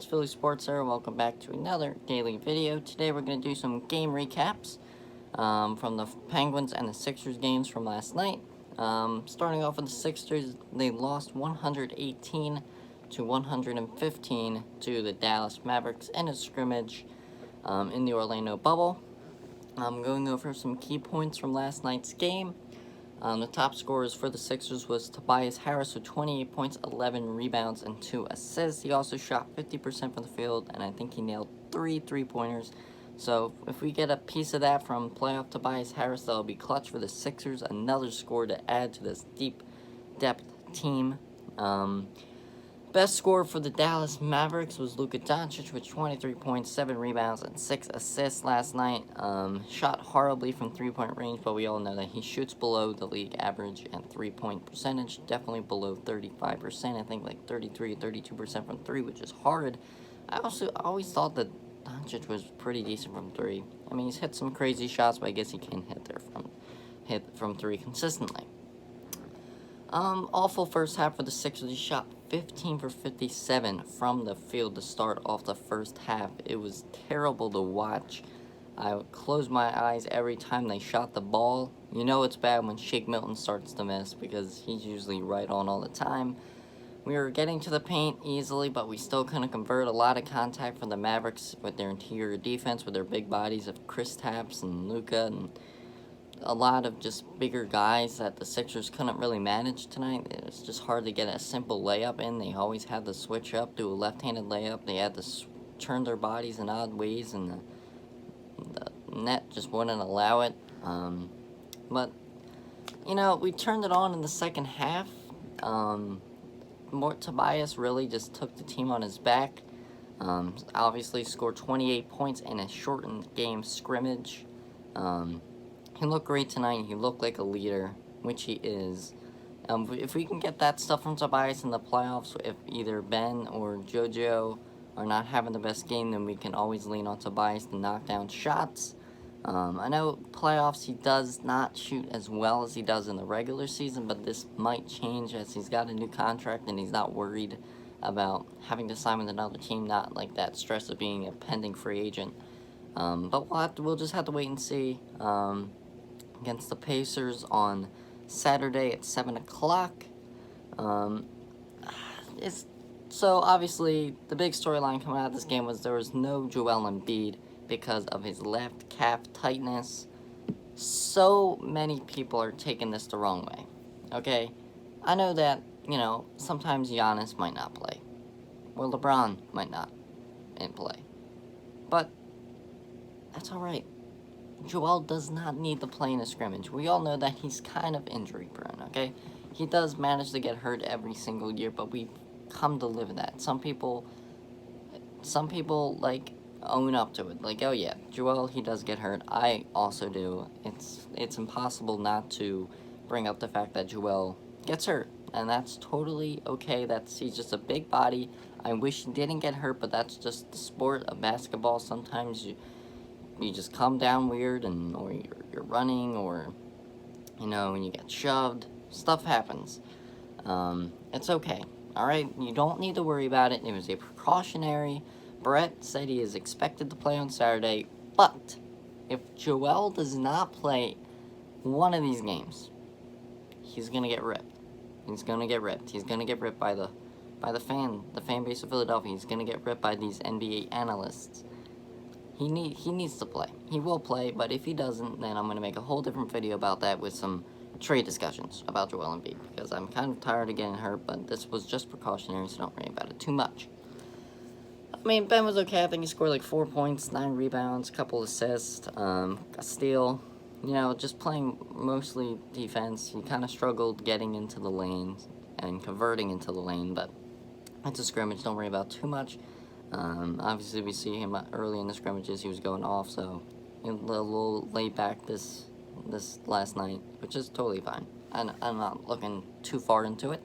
it's Philly Sports here. Welcome back to another daily video. Today we're going to do some game recaps from the Penguins and the Sixers games from last night. Starting off with the Sixers, they lost 118 to 115 to the Dallas Mavericks in a scrimmage in the Orlando bubble. I'm going over some key points from last night's game. The top scorers for the Sixers was Tobias Harris with 28 points, 11 rebounds, and 2 assists. He also shot 50% from the field, and I think he nailed 3 three-pointers. So if we get a piece of that from playoff Tobias Harris, that'll be clutch for the Sixers. Another score to add to this deep depth team. Best scorer for the Dallas Mavericks was Luka Doncic with 23 points, 7 rebounds, and 6 assists last night. Shot horribly from three-point range, but we all know that he shoots below the league average and three-point percentage, definitely below 35%. I think like 33 or 32% from three, which is hard. I always thought that Doncic was pretty decent from three. I mean, he's hit some crazy shots, but I guess he can't hit from three consistently. Awful first half for the Sixers. He shot 15 for 57 from the field to start off the first half. It was terrible to watch. I would close my eyes every time they shot the ball. You know it's bad when Shake Milton starts to miss because he's usually right on all the time. We were getting to the paint easily, but we still couldn't convert. A lot of contact from the Mavericks with their interior defense, with their big bodies of Kristaps and Luka, and a lot of just bigger guys that the Sixers couldn't really manage tonight. It was just hard to get a simple layup in. They always had to switch up, do a left-handed layup. They had to turn their bodies in odd ways, and the net just wouldn't allow it. But, you know, we turned it on in the second half. Tobias really just took the team on his back. Obviously scored 28 points in a shortened game scrimmage. He looked great tonight. He looked like a leader, which he is. If we can get that stuff from Tobias in the playoffs, if either Ben or JoJo are not having the best game, then we can always lean on Tobias to knock down shots. I know playoffs he does not shoot as well as he does in the regular season, but this might change as he's got a new contract and he's not worried about having to sign with another team, not like that stress of being a pending free agent. But we'll just have to wait and see. Against the Pacers on Saturday at 7 o'clock. So obviously the big storyline coming out of this game was there was no Joel Embiid because of his left calf tightness. So many people are taking this the wrong way. Okay, I know that, you know, sometimes Giannis might not play, or LeBron might not play, but that's all right. Joel does not need to play in a scrimmage. We all know that he's kind of injury prone, okay? He does manage to get hurt every single year, but we've come to live with that. Some people, like, own up to it. Like, oh yeah, Joel, he does get hurt. I also do. It's impossible not to bring up the fact that Joel gets hurt, and that's totally okay. He's just a big body. I wish he didn't get hurt, but that's just the sport of basketball. Sometimes you just come down weird, or you're running, or, you know, when you get shoved, stuff happens. It's okay, alright? You don't need to worry about it. It was a precautionary. Brett said he is expected to play on Saturday, but if Joel does not play one of these games, he's gonna get ripped. He's gonna get ripped. He's gonna get ripped by the fan base of Philadelphia. He's gonna get ripped by these NBA analysts. He needs to play. He will play, but if he doesn't, then I'm going to make a whole different video about that with some trade discussions about Joel Embiid, because I'm kind of tired of getting hurt, but this was just precautionary, so don't worry about it too much. I mean, Ben was okay. I think he scored like 4 points, 9 rebounds, a couple assists, a steal. You know, just playing mostly defense. He kind of struggled getting into the lane and converting into the lane, but it's a scrimmage. Don't worry about too much. Obviously we see him early in the scrimmages, he was going off, so a little laid back this last night, which is totally fine. I'm not looking too far into it.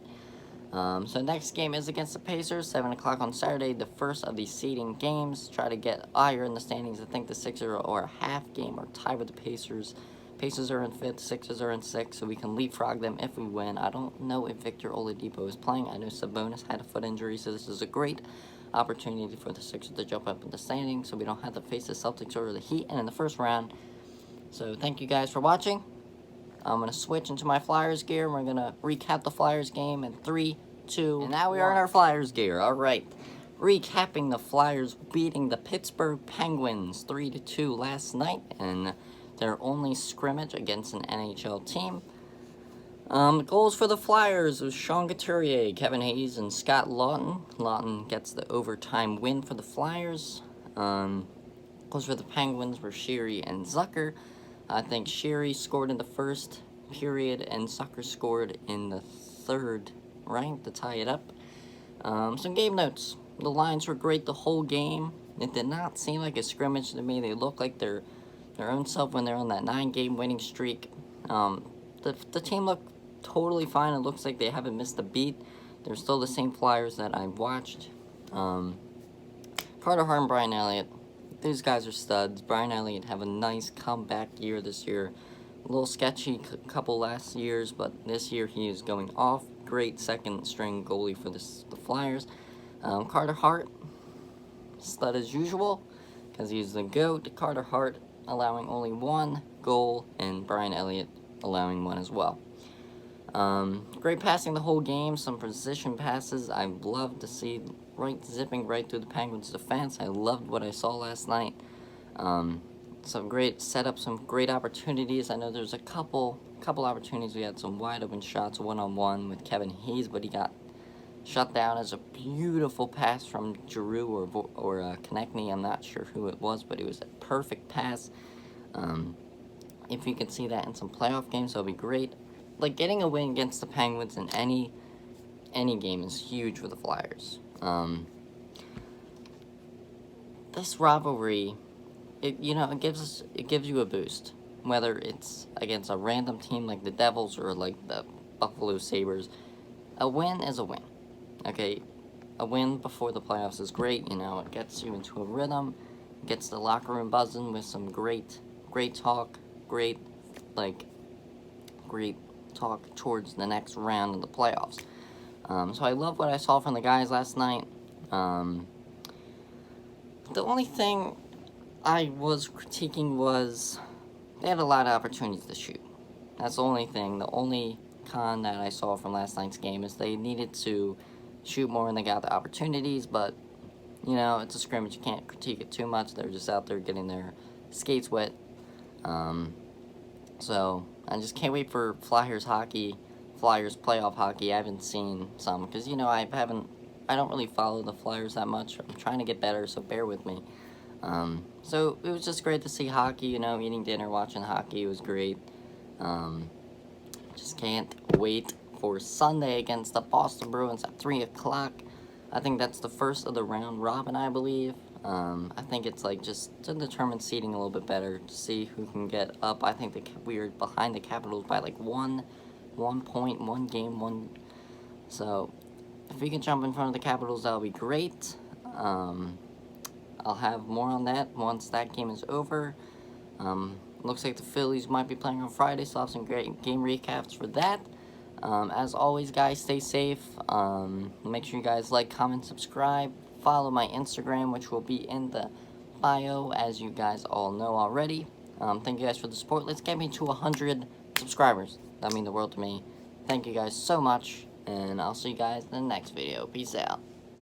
So next game is against the Pacers, 7 o'clock on Saturday, the first of these seeding games. Try to get higher in the standings. I think the Sixers are a half game or tied with the Pacers. Pacers are in 5th, Sixers are in 6th, so we can leapfrog them if we win. I don't know if Victor Oladipo is playing. I know Sabonis had a foot injury, so this is a great opportunity for the Sixers to jump up in the standings so we don't have to face the Celtics or the Heat and in the first round. So thank you guys for watching. I'm going to switch into my Flyers gear. We're going to recap the Flyers game in 3, 2, and now we are in our Flyers gear. All right. Recapping the Flyers beating the Pittsburgh Penguins 3-2 last night in their only scrimmage against an NHL team. Goals for the Flyers was Sean Couturier, Kevin Hayes, and Scott Laughton. Laughton gets the overtime win for the Flyers. Goals for the Penguins were Sheary and Zucker. I think Sheary scored in the first period and Zucker scored in the third, right, to tie it up. Some game notes. The lines were great the whole game. It did not seem like a scrimmage to me. They look like their own self when they're on that 9-game winning streak. The team looked totally fine. It looks like they haven't missed a beat. They're still the same Flyers that I've watched. Carter Hart and Brian Elliott. These guys are studs. Brian Elliott have a nice comeback year this year. A little sketchy couple last years, but this year he is going off. Great second-string goalie for the Flyers. Carter Hart, stud as usual, because he's the GOAT. Carter Hart allowing only 1 goal, and Brian Elliott allowing 1 as well. Great passing the whole game, some precision passes. I love to see zipping right through the Penguins' defense. I loved what I saw last night. Some great setups, some great opportunities. I know there's a couple opportunities. We had some wide open shots, one-on-one with Kevin Hayes, but he got shut down as a beautiful pass from Giroux or Konechny. I'm not sure who it was, but it was a perfect pass. If you can see that in some playoff games, that'll be great. Like, getting a win against the Penguins in any game is huge for the Flyers. This rivalry, it gives you a boost, whether it's against a random team like the Devils or like the Buffalo Sabres. A win is a win. Okay, a win before the playoffs is great. It gets you into a rhythm, gets the locker room buzzing with some great talk, great talk towards the next round of the playoffs. So I love what I saw from the guys last night. The only thing I was critiquing was they had a lot of opportunities to shoot. That's the only thing. The only con that I saw from last night's game is they needed to shoot more and they got the opportunities, but it's a scrimmage. You can't critique it too much. They're just out there getting their skates wet. So I just can't wait for Flyers playoff hockey. I haven't seen some because I don't really follow the Flyers that much. I'm trying to get better, so bear with me. So it was just great to see hockey. Eating dinner, watching hockey was great. Just can't wait for Sunday against the Boston Bruins at 3 o'clock. I think that's the first of the round robin, I believe. I think it's just to determine seeding a little bit better, to see who can get up. I think we are behind the Capitals by 1 point, 1 game. So if we can jump in front of the Capitals, that'll be great. I'll have more on that once that game is over. Looks like the Phillies might be playing on Friday, so I'll have some great game recaps for that. As always, guys, stay safe. Make sure you guys like, comment, subscribe. Follow my Instagram, which will be in the bio, as you guys all know already. Thank you guys for the support. Let's get me to 100 subscribers. That means the world to me. Thank you guys so much, and I'll see you guys in the next video. Peace out.